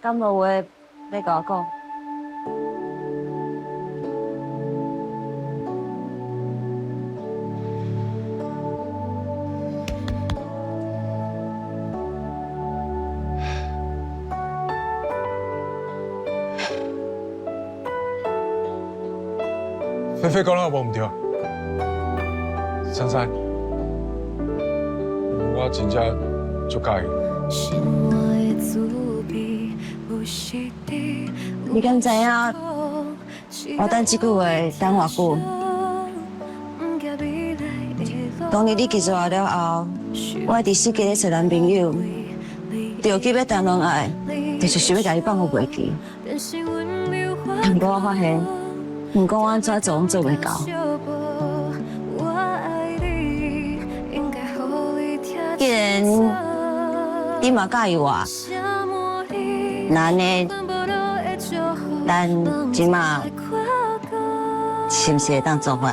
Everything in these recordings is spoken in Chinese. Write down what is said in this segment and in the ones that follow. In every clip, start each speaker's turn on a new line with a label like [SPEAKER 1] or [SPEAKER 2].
[SPEAKER 1] 敢无话要甲我讲？
[SPEAKER 2] 菲菲讲了无唔对，珊珊，我真正足介意。
[SPEAKER 1] 你敢知影？我等这句话等偌久？当年你结束我了后，我伫世界咧找男朋友，着急要谈恋爱，就是想要甲你放互袂记。不过我发现，不管我安怎做，拢做袂到。既然你嘛介意我，那呢，咱即马是毋是会当做伙？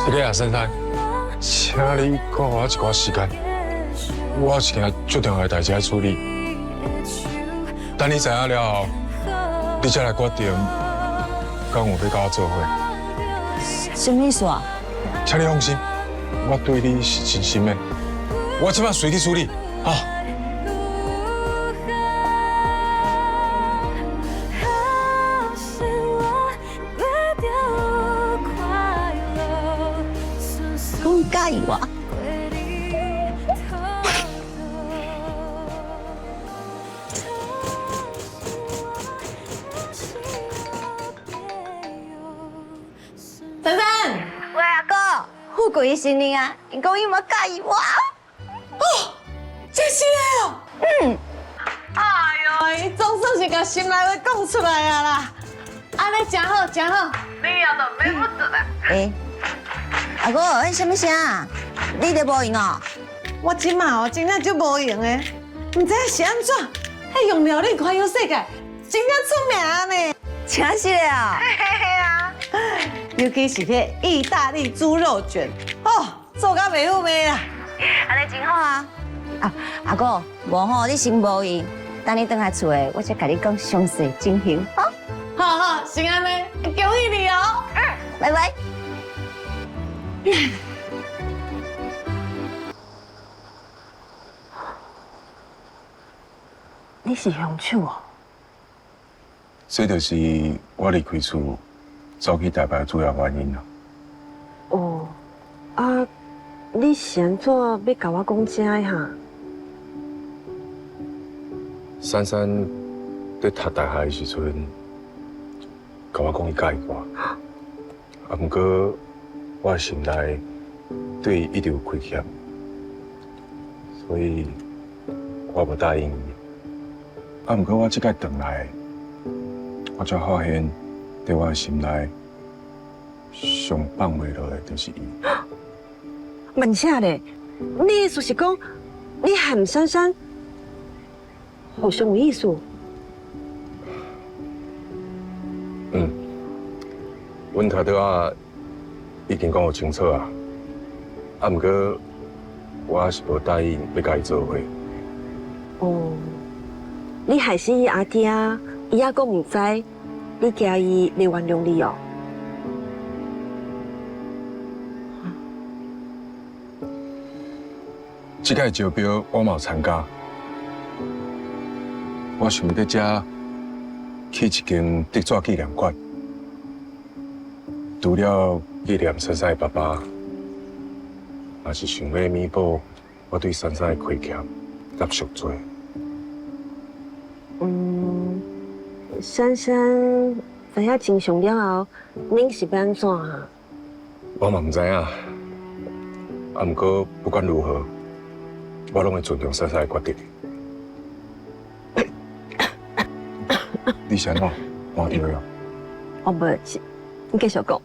[SPEAKER 2] 是个啊，珊珊，请你给我一寡时间，我有一件最重要的代志要处理。等你知影了后，你才来决定，敢有要甲我做伙。
[SPEAKER 1] 什么意思啊？
[SPEAKER 2] 请你放心，我对你是真心的，我即摆随你处理，啊。
[SPEAKER 1] 讲介意我？
[SPEAKER 3] 珊珊，
[SPEAKER 1] 喂，阿哥，富贵新年啊！你讲伊冇介意我？
[SPEAKER 3] 哦，真是的哦。哎呦，伊总算是甲心内话讲出来啊啦！安尼真好，真好。你也都免不得啦。
[SPEAKER 1] 阿哥，迄什么声啊？你伫无闲哦？
[SPEAKER 3] 我即马哦，真正就无用的，唔知是安怎，迄用料理环游世界，真正出名呢。
[SPEAKER 1] 真是的啊！
[SPEAKER 3] 嘿啊，尤其是迄意大利猪肉卷，哦，做甲袂好味啦。
[SPEAKER 1] 安尼真好啊！啊，阿哥，无吼，你先无闲，等你转来厝诶，我才甲你讲详细情形。好，
[SPEAKER 3] 好好，是安尼，恭喜你哦。
[SPEAKER 1] 拜拜。
[SPEAKER 4] 你是凶手哦？
[SPEAKER 2] 这就是我离开厝走去台北主要原因啦。
[SPEAKER 4] 哦，啊，你是安怎要甲我讲这的哈？
[SPEAKER 2] 珊珊在读大学的时阵，甲我讲伊介意我，啊，不过我心内对伊一直有亏欠，所以我无答应伊。啊，不过我这摆回来，我才发现，在我心内上放袂落的就是伊。
[SPEAKER 4] 问啥嘞？你意思是讲，你和珊珊互相有意思？
[SPEAKER 2] 嗯，阮头拄仔已经讲有清楚啊，啊，不过我还是无答应要甲伊做伙。
[SPEAKER 4] 哦，你害死伊阿爹，伊也讲唔知，你惊伊袂原谅你哦？
[SPEAKER 2] 这届招标我嘛有参加，我想要在这去一间竹纸纪念馆，除了纪念珊珊的爸爸，也是想要弥补我对珊珊的亏欠甲赎罪。
[SPEAKER 4] 珊珊知影真相了后，恁是要安怎啊？
[SPEAKER 2] 我嘛唔知影，啊，不过不管如何，我拢会尊重珊珊的决定。你想怎？换药了？
[SPEAKER 4] 哦，不是，你继续讲。